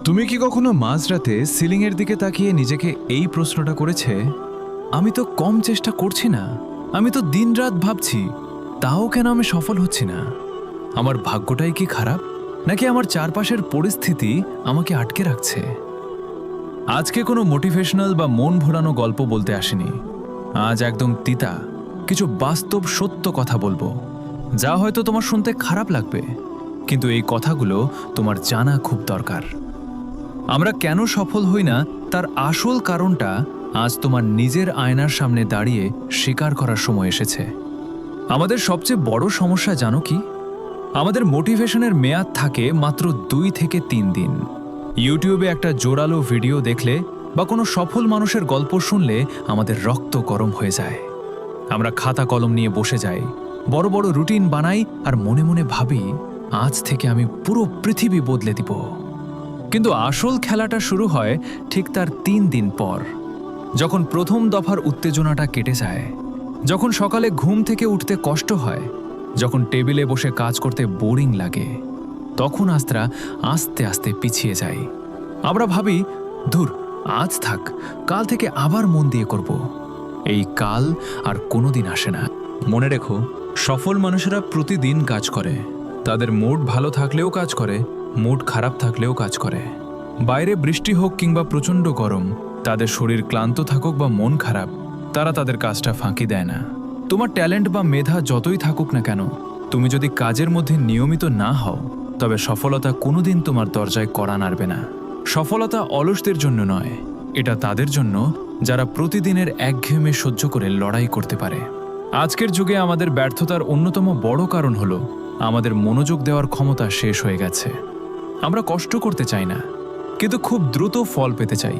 তুমি কি কখনো মাঝরাতে সিলিংয়ের দিকে তাকিয়ে নিজেকে এই প্রশ্নটা করেছে, আমি তো কম চেষ্টা করছি না, আমি তো দিনরাত ভাবছি, তাও কেন আমি সফল হচ্ছি না? আমার ভাগ্যটাই কি খারাপ, নাকি আমার চারপাশের পরিস্থিতি আমাকে আটকে রাখছে? আজকে কোনো মোটিভেশনাল বা মন ভোলানো গল্প বলতে আসেনি। আজ একদম তিতা কিছু বাস্তব সত্য কথা বলবো, যা হয়তো তোমার শুনতে খারাপ লাগবে, কিন্তু এই কথাগুলো তোমার জানা খুব দরকার। আমরা কেন সফল হই না তার আসল কারণটা আজ তোমার নিজের আয়নার সামনে দাঁড়িয়ে স্বীকার করার সময় এসেছে। আমাদের সবচেয়ে বড় সমস্যা জানো কি? আমাদের মোটিভেশনের মেয়াদ থাকে মাত্র 2 থেকে 3 দিন। ইউটিউবে একটা জোরালো ভিডিও দেখলে বা কোনো সফল মানুষের গল্প শুনলে আমাদের রক্ত গরম হয়ে যায়। আমরা খাতা কলম নিয়ে বসে যাই, বড় বড় রুটিন বানাই আর মনে মনে ভাবি, আজ থেকে আমি পুরো পৃথিবী বদলে দিব। কিন্তু আসল খেলাটা শুরু হয় ঠিক তার 3 দিন পর, যখন প্রথম দফার উত্তেজনাটা কেটে যায়, যখন সকালে ঘুম থেকে উঠতে কষ্ট হয়, যখন টেবিলে বসে কাজ করতে বোরিং লাগে, তখন আস্ত্রা আস্তে আস্তে পিছিয়ে যায়। আমরা ভাবি, ধুর, আজ থাক, কাল থেকে আবার মন দিয়ে করব। এই কাল আর কোনোদিন আসে না। মনে রেখো, সফল মানুষেরা প্রতিদিন কাজ করে। তাদের মুড ভালো থাকলেও কাজ করে, মুড খারাপ থাকলেও কাজ করে। বাইরে বৃষ্টি হোক কিংবা প্রচণ্ড গরম, তাদের শরীর ক্লান্ত থাকুক বা মন খারাপ, তারা তাদের কাজটা ফাঁকি দেয় না। তোমার ট্যালেন্ট বা মেধা যতই থাকুক না কেন, তুমি যদি কাজের মধ্যে নিয়মিত না হও, তবে সফলতা কোনোদিন তোমার দরজায় কড়া নাড়বে না। সফলতা অলসদের জন্য নয়, এটা তাদের জন্য যারা প্রতিদিনের একঘেয়েমি সহ্য করে লড়াই করতে পারে। আজকের যুগে আমাদের ব্যর্থতার অন্যতম বড় কারণ হলো আমাদের মনোযোগ দেওয়ার ক্ষমতা শেষ হয়ে গেছে। আমরা কষ্ট করতে চাই না, কিন্তু খুব দ্রুত ফল পেতে চাই।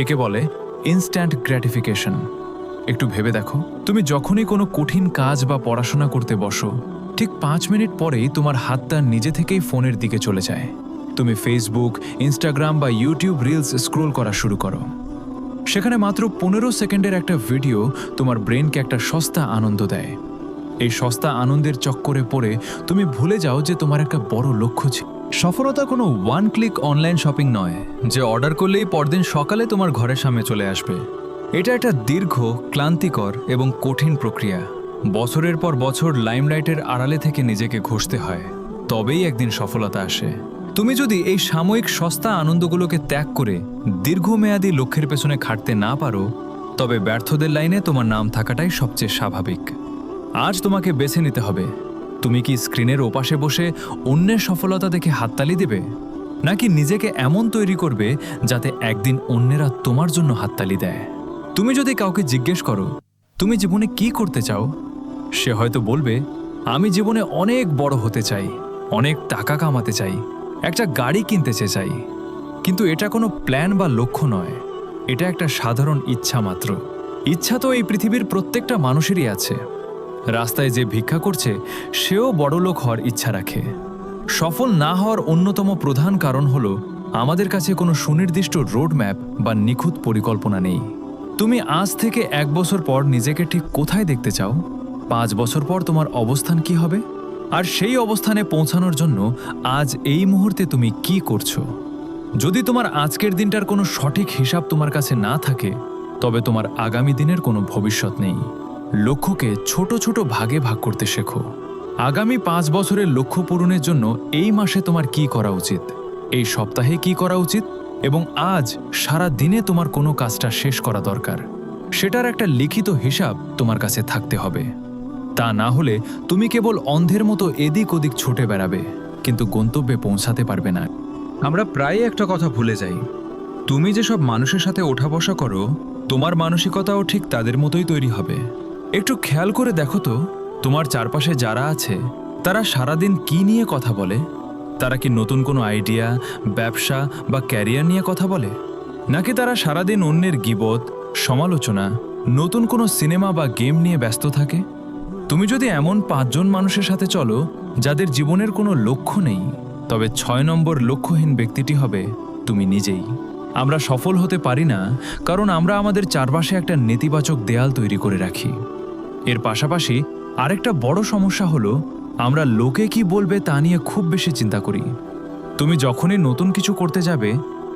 একে বলে ইনস্ট্যান্ট গ্র্যাটিফিকেশন। একটু ভেবে দেখো, তুমি যখনই কোনো কঠিন কাজ বা পড়াশোনা করতে বসো, ঠিক 5 মিনিট পরেই তোমার হাতটা নিজে থেকেই ফোনের দিকে চলে যায়। তুমি ফেসবুক, ইনস্টাগ্রাম বা ইউটিউব রিলস স্ক্রোল করা শুরু করো। সেখানে মাত্র 15 সেকেন্ডের একটা ভিডিও তোমার ব্রেনকে একটা সস্তা আনন্দ দেয়। এই সস্তা আনন্দের চক্করে পড়ে তুমি ভুলে যাও যে তোমার একটা বড় লক্ষ্য ছিল। সফলতা কোনো ওয়ান ক্লিক অনলাইন শপিং নয়, যে অর্ডার করলেই পরদিন সকালে তোমার ঘরের সামনে চলে আসবে। এটা একটা দীর্ঘ, ক্লান্তিকর এবং কঠিন প্রক্রিয়া। বছরের পর বছর লাইমলাইটের আড়ালে থেকে নিজেকে ঘষতে হয়, তবেই একদিন সফলতা আসে। তুমি যদি এই সাময়িক সস্তা আনন্দগুলোকে ত্যাগ করে দীর্ঘমেয়াদী লক্ষ্যের পেছনে খাটতে না পারো, তবে ব্যর্থদের লাইনে তোমার নাম থাকাটাই সবচেয়ে স্বাভাবিক। আজ তোমাকে বেছে নিতে হবে, তুমি কি স্ক্রিনের ওপাশে বসে অন্যের সফলতা দেখে হাততালি দেবে, নাকি নিজেকে এমন তৈরি করবে যাতে একদিন অন্যেরা তোমার জন্য হাততালি দেয়। তুমি যদি কাউকে জিজ্ঞেস করো তুমি জীবনে কি করতে চাও, সে হয়তো বলবে, আমি জীবনে অনেক বড় হতে চাই, অনেক টাকা কামাতে চাই, একটা গাড়ি কিনতে চাই। কিন্তু এটা কোনো প্ল্যান বা লক্ষ্য নয়, এটা একটা সাধারণ ইচ্ছা মাত্র। ইচ্ছা তো এই পৃথিবীর প্রত্যেকটা মানুষেরই আছে। রাস্তায় যে ভিক্ষা করছে সেও বড়লোক হওয়ার ইচ্ছা রাখে। সফল না হওয়ার অন্যতম প্রধান কারণ হলো আমাদের কাছে কোনো সুনির্দিষ্ট রোডম্যাপ বা নিখুঁত পরিকল্পনা নেই। তুমি আজ থেকে 1 বছর পর নিজেকে ঠিক কোথায় দেখতে চাও? 5 বছর পর তোমার অবস্থান কি হবে? আর সেই অবস্থানে পৌঁছানোর জন্য আজ এই মুহূর্তে তুমি কি করছো? যদি তোমার আজকের দিনটার কোনো সঠিক হিসাব তোমার কাছে না থাকে, তবে তোমার আগামী দিনের কোনো ভবিষ্যৎ নেই। লক্ষ্যকে ছোট ছোট ভাগে ভাগ করতে শেখো। আগামী 5 বছরের লক্ষ্য পূরণের জন্য এই মাসে তোমার কি করা উচিত, এই সপ্তাহে কি করা উচিত, এবং আজ সারা দিনে তোমার কোনো কাজটা শেষ করা দরকার, সেটার একটা লিখিত হিসাব তোমার কাছে থাকতে হবে। তা না হলে তুমি কেবল অন্ধের মতো এদিক ওদিক ছুটে বেড়াবে, কিন্তু গন্তব্যে পৌঁছাতে পারবে না। আমরা প্রায়ই একটা কথা ভুলে যাই, তুমি যেসব মানুষের সাথে ওঠা বসা করো, তোমার মানসিকতাও ঠিক তাদের মতোই তৈরি হবে। একটু খেয়াল করে দেখো তো, তোমার চারপাশে যারা আছে তারা সারাদিন কি নিয়ে কথা বলে? তারা কি নতুন কোনো আইডিয়া, ব্যবসা বা ক্যারিয়ার নিয়ে কথা বলে, নাকি তারা সারাদিন অন্যের গীবত, সমালোচনা, নতুন কোনো সিনেমা বা গেম নিয়ে ব্যস্ত থাকে? তুমি যদি এমন 5 জন মানুষের সাথে চলো যাদের জীবনের কোনো লক্ষ্য নেই, তবে 6 নম্বর লক্ষ্যহীন ব্যক্তিটি হবে তুমি নিজেই। আমরা সফল হতে পারি না কারণ আমরা আমাদের চারপাশে একটা নেতিবাচক দেয়াল তৈরি করে রাখি। এর পাশাপাশি আরেকটা বড় সমস্যা হলো আমরা লোকে কি বলবে তা নিয়ে খুব বেশি চিন্তা করি। তুমি যখনই নতুন কিছু করতে যাবে,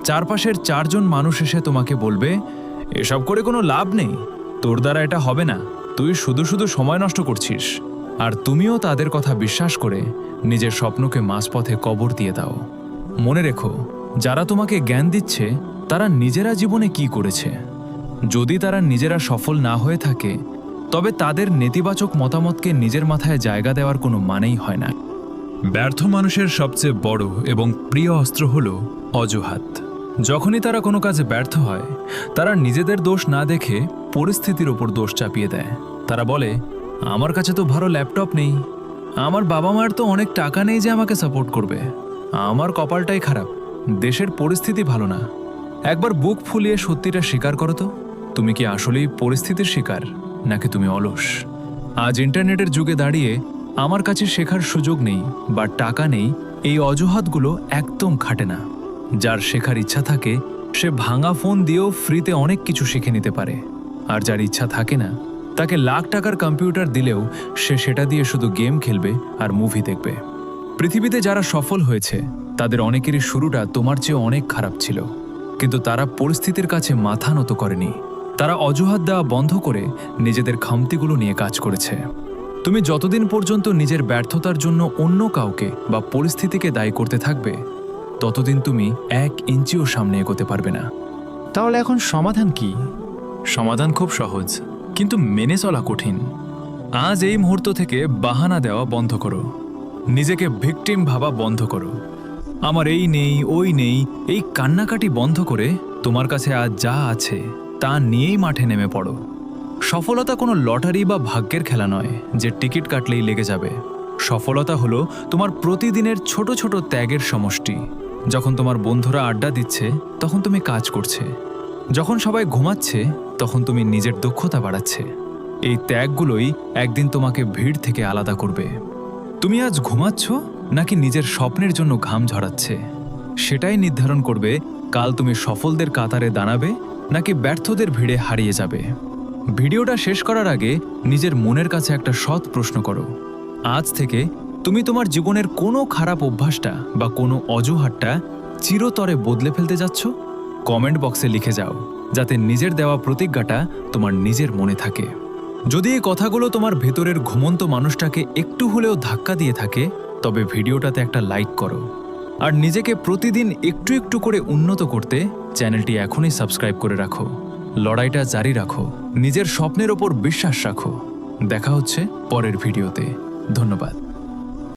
চারপাশের 4 জন মানুষ এসে তোমাকে বলবে, এসব করে কোনো লাভ নেই, তোর দ্বারা এটা হবে না, তুই শুধু শুধু সময় নষ্ট করছিস। আর তুমিও তাদের কথা বিশ্বাস করে নিজের স্বপ্নকে মাঝপথে কবর দিয়ে দাও। মনে রেখো, যারা তোমাকে জ্ঞান দিচ্ছে তারা নিজেরা জীবনে কি করেছে। যদি তারা নিজেরা সফল না হয়ে থাকে, তবে তাদের নেতিবাচক মতামতকে নিজের মাথায় জায়গা দেওয়ার কোনো মানেই হয় না। ব্যর্থ মানুষের সবচেয়ে বড় এবং প্রিয় অস্ত্র হল অজুহাত। যখনই তারা কোনো কাজে ব্যর্থ হয়, তারা নিজেদের দোষ না দেখে পরিস্থিতির ওপর দোষ চাপিয়ে দেয়। তারা বলে, আমার কাছে তো ভালো ল্যাপটপ নেই, আমার বাবা মায়ের তো অনেক টাকা নেই যে আমাকে সাপোর্ট করবে, আমার কপালটাই খারাপ, দেশের পরিস্থিতি ভালো না। একবার বুক ফুলিয়ে সত্যিটা স্বীকার করো তো, তুমি কি আসলেই পরিস্থিতির শিকার, নাকি তুমি অলস? আজ ইন্টারনেটের যুগে দাঁড়িয়ে আমার কাছে শেখার সুযোগ নেই বা টাকা নেই, এই অজুহাতগুলো একদম খাটে না। যার শেখার ইচ্ছা থাকে সে ভাঙা ফোন দিয়েও ফ্রিতে অনেক কিছু শিখে নিতে পারে। আর যার ইচ্ছা থাকে না, তাকে লাখ টাকার কম্পিউটার দিলেও সে সেটা দিয়ে শুধু গেম খেলবে আর মুভি দেখবে। পৃথিবীতে যারা সফল হয়েছে তাদের অনেকেরই শুরুটা তোমার চেয়ে অনেক খারাপ ছিল, কিন্তু তারা পরিস্থিতির কাছে মাথা নত করেনি। তারা অজুহাত দেওয়া বন্ধ করে নিজেদের খামতিগুলো নিয়ে কাজ করেছে। তুমি যতদিন পর্যন্ত নিজের ব্যর্থতার জন্য অন্য কাউকে বা পরিস্থিতিকে দায়ী করতে থাকবে, ততদিন তুমি 1 ইঞ্চিও সামনে এগোতে পারবে না। তাহলে এখন সমাধান কি? সমাধান খুব সহজ, কিন্তু মেনে চলা কঠিন। আজ এই মুহূর্ত থেকে বাহানা দেওয়া বন্ধ করো, নিজেকে ভিকটিম ভাবা বন্ধ করো। আমার এই নেই, ওই নেই, এই কান্নাকাটি বন্ধ করে তোমার কাছে আজ যা আছে তা নিয়েই মাঠে নেমে পড়ো। সফলতা কোনো লটারি বা ভাগ্যের খেলা নয় যে টিকিট কাটলেই লেগে যাবে। সফলতা হলো তোমার প্রতিদিনের ছোট ছোট ত্যাগের সমষ্টি। যখন তোমার বন্ধুরা আড্ডা দিচ্ছে, তখন তুমি কাজ করছে। যখন সবাই ঘুমাচ্ছে, তখন তুমি নিজের দক্ষতা বাড়াচ্ছে। এই ত্যাগগুলোই একদিন তোমাকে ভিড় থেকে আলাদা করবে। তুমি আজ ঘুমাচ্ছ নাকি নিজের স্বপ্নের জন্য ঘাম ঝরাচ্ছে, সেটাই নির্ধারণ করবে কাল তুমি সফলদের কাতারে দাঁড়াবে নাকি ব্যর্থদের ভিড়ে হারিয়ে যাবে। ভিডিওটা শেষ করার আগে নিজের মনের কাছে একটা সৎ প্রশ্ন করো, আজ থেকে তুমি তোমার জীবনের কোনো খারাপ অভ্যাসটা বা কোনো অজুহাতটা চিরতরে বদলে ফেলতে যাচ্ছ? কমেন্ট বক্সে লিখে যাও, যাতে নিজের দেওয়া প্রতিজ্ঞাটা তোমার নিজের মনে থাকে। যদি এই কথাগুলো তোমার ভেতরের ঘুমন্ত মানুষটাকে একটু হলেও ধাক্কা দিয়ে থাকে, তবে ভিডিওটাতে একটা লাইক করো। আর নিজেকে প্রতিদিন একটু একটু করে উন্নত করতে চ্যানেলটি এখনই সাবস্ক্রাইব করে রাখো। লড়াইটা জারি রাখো, নিজের স্বপ্নের ওপর বিশ্বাস রাখো। দেখা হচ্ছে পরের ভিডিওতে। ধন্যবাদ।